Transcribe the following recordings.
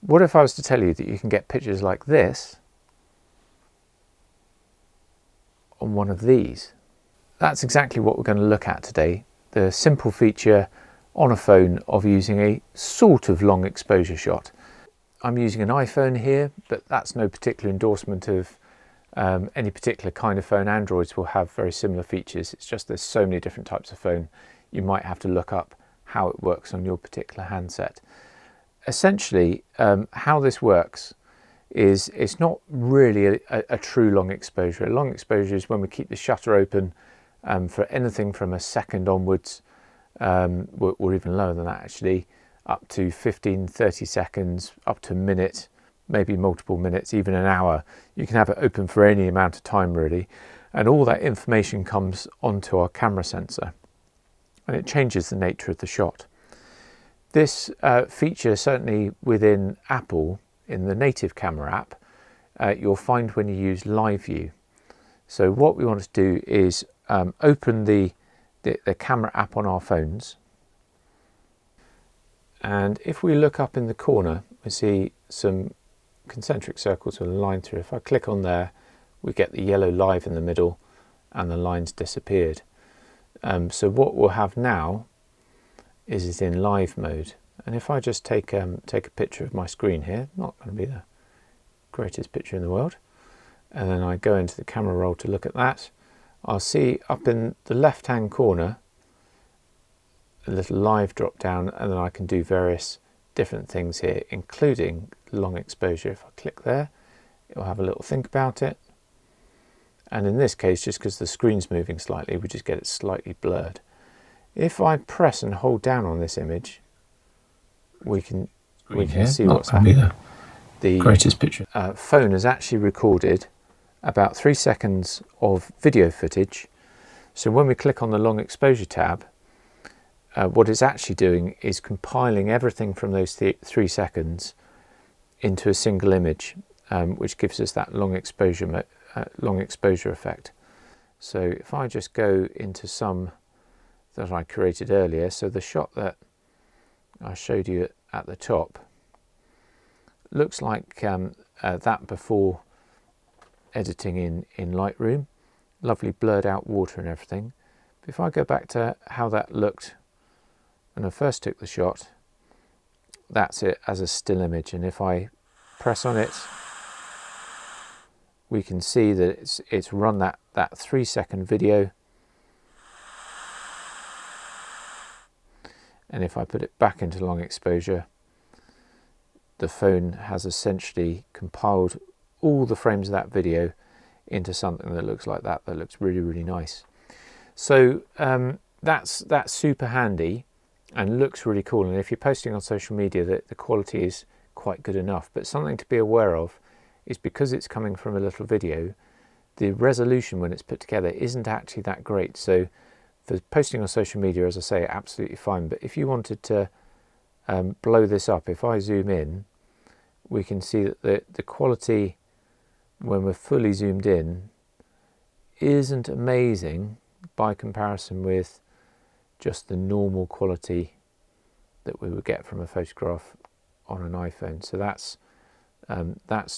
What if I was to tell you that you can get pictures like this on one of these? That's exactly what we're going to look at today. The simple feature on a phone of using a sort of long exposure shot. I'm using an iPhone here, but that's no particular endorsement of any particular kind of phone. Androids will have very similar features. It's just there's so many different types of phone. You might have to look up how it works on your particular handset. Essentially, how this works is it's not really a true long exposure. A long exposure is when we keep the shutter open for anything from a second onwards, or even lower than that actually, up to 15-30 seconds, up to a minute, maybe multiple minutes, even an hour. You can have it open for any amount of time really, and all that information comes onto our camera sensor and it changes the nature of the shot. This feature, certainly within Apple, in the native camera app, you'll find when you use live view. So what we want to do is open the camera app on our phones, and if we look up in the corner we see some concentric circles with a line through. If I click on there, we get the yellow live in the middle and the lines disappeared. So what we'll have now is it's in live mode, and if I just take a picture of my screen here, not going to be the greatest picture in the world, and then I go into the camera roll to look at that, I'll see up in the left hand corner a little live drop down, and then I can do various different things here, including long exposure. If I click there, it will have a little think about it, and in this case, just because the screen's moving slightly, we just get it slightly blurred. If I press and hold down on this image, we can see what's happening. The greatest picture. Phone has actually recorded about 3 seconds of video footage. So when we click on the long exposure tab, what it's actually doing is compiling everything from those 3 seconds into a single image, which gives us that long exposure effect. So if I just go into some that I created earlier, so the shot that I showed you at the top looks like that before editing in Lightroom, lovely blurred out water and everything. But if I go back to how that looked when I first took the shot, that's it as a still image, and if I press on it, we can see that it's run that 3 second video, and if I put it back into long exposure, the phone has essentially compiled all the frames of that video into something that looks like that looks really, really nice. So that's super handy and looks really cool, and if you're posting on social media, the quality is quite good enough. But something to be aware of is, because it's coming from a little video, the resolution when it's put together isn't actually that great. So for posting on social media, as I say, absolutely fine. But if you wanted to blow this up, if I zoom in, we can see that the quality when we're fully zoomed in isn't amazing by comparison with just the normal quality that we would get from a photograph on an iPhone. So that's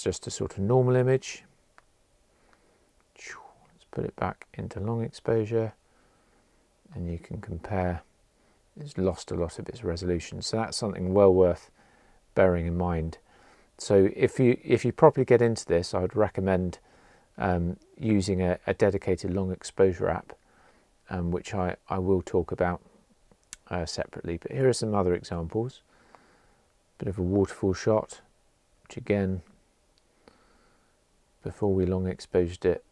just a sort of normal image. Let's put it back into long exposure, and you can compare. It's lost a lot of its resolution, so that's something well worth bearing in mind. So if you properly get into this, I would recommend using a dedicated long exposure app, which I will talk about separately. But here are some other examples. Bit of a waterfall shot, which again, before we long exposed it,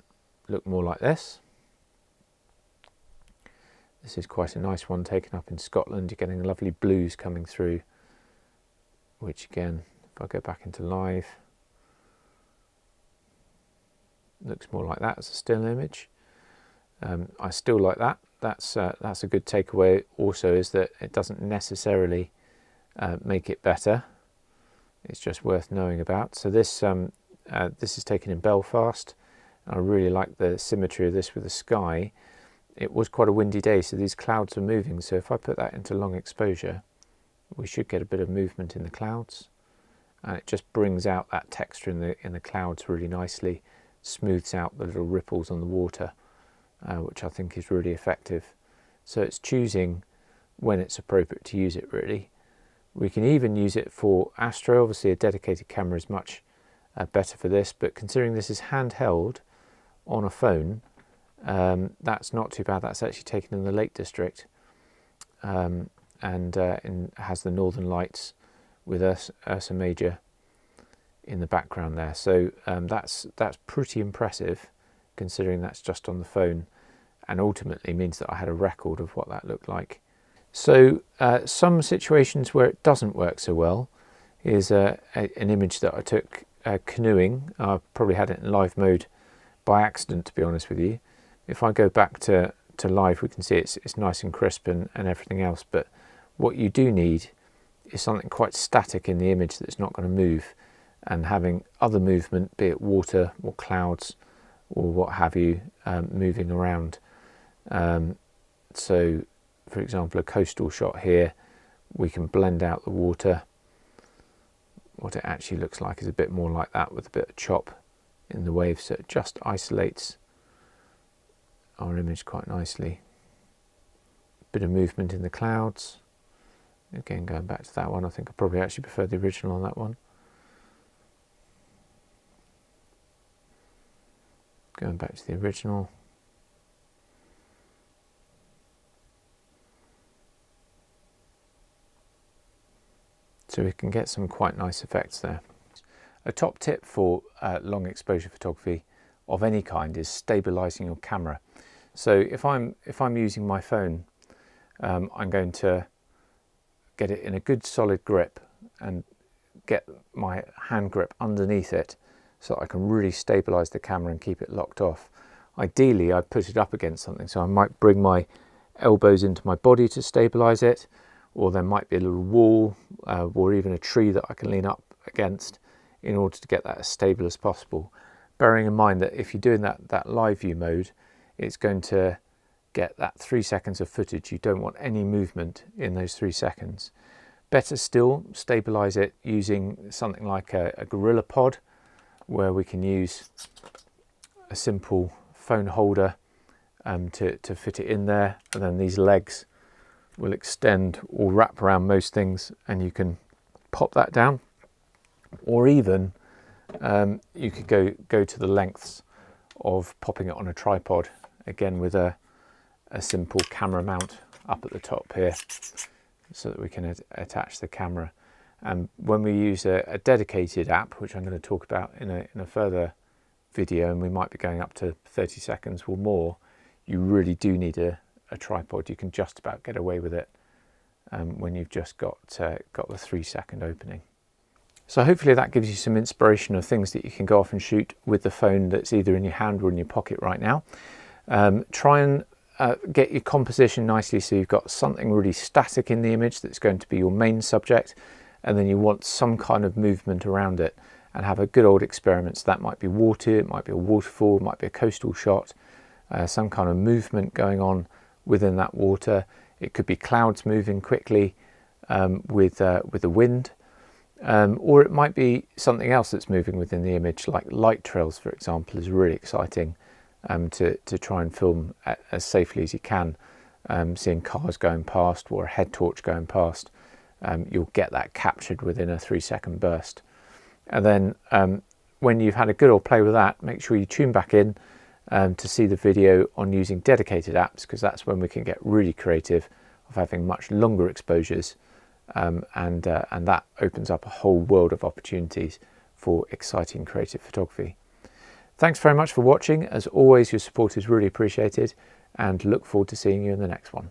looked more like this. This is quite a nice one taken up in Scotland. You're getting lovely blues coming through, which again, if I go back into live, looks more like that as a still image. I still like that. That's a good takeaway also, is that it doesn't necessarily make it better. It's just worth knowing about. So this is taken in Belfast. I really like the symmetry of this with the sky. It was quite a windy day, so these clouds are moving. So if I put that into long exposure, we should get a bit of movement in the clouds. and it just brings out that texture in the clouds really nicely, smooths out the little ripples on the water, which I think is really effective. So it's choosing when it's appropriate to use it, really. We can even use it for astro. Obviously a dedicated camera is much better for this, but considering this is handheld on a phone, that's not too bad. That's actually taken in the Lake District, and has the Northern Lights with Ursa Major in the background there. So that's pretty impressive, considering that's just on the phone, and ultimately means that I had a record of what that looked like. So some situations where it doesn't work so well is an image that I took canoeing. I probably had it in live mode by accident, to be honest with you. If I go back to live, we can see it's nice and crisp and everything else, but what you do need is something quite static in the image that's not going to move, and having other movement, be it water or clouds or what have you, moving around. So for example, a coastal shot here, we can blend out the water. What it actually looks like is a bit more like that, with a bit of chop in the waves, so it just isolates our image quite nicely. Bit of movement in the clouds. Again, going back to that one, I think I probably actually prefer the original on that one. Going back to the original. So we can get some quite nice effects there. A top tip for long exposure photography of any kind is stabilizing your camera. So if I'm using my phone, I'm going to get it in a good solid grip and get my hand grip underneath it so that I can really stabilize the camera and keep it locked off. Ideally, I'd put it up against something, so I might bring my elbows into my body to stabilize it, or there might be a little wall or even a tree that I can lean up against in order to get that as stable as possible. Bearing in mind that if you're doing that live view mode, it's going to get that 3 seconds of footage. You don't want any movement in those 3 seconds. Better still, stabilize it using something like a Gorilla Pod, where we can use a simple phone holder to fit it in there, and then these legs will extend or wrap around most things, and you can pop that down, or even you could go to the lengths of popping it on a tripod, again with a simple camera mount up at the top here, so that we can attach the camera. And when we use a dedicated app, which I'm going to talk about in a further video, and we might be going up to 30 seconds or more, you really do need a tripod. You can just about get away with it when you've just got the 3 second opening. So hopefully that gives you some inspiration of things that you can go off and shoot with the phone that's either in your hand or in your pocket right now. Try and get your composition nicely, so you've got something really static in the image that's going to be your main subject, and then you want some kind of movement around it, and have a good old experiment. So that might be water, it might be a waterfall, it might be a coastal shot, some kind of movement going on within that water. It could be clouds moving quickly with the wind, or it might be something else that's moving within the image, like light trails, for example, is really exciting to try and film as safely as you can. Seeing cars going past or a head torch going past, you'll get that captured within a 3 second burst. And then when you've had a good old play with that, make sure you tune back in to see the video on using dedicated apps, because that's when we can get really creative of having much longer exposures, and that opens up a whole world of opportunities for exciting creative photography. Thanks very much for watching. As always, your support is really appreciated, and look forward to seeing you in the next one.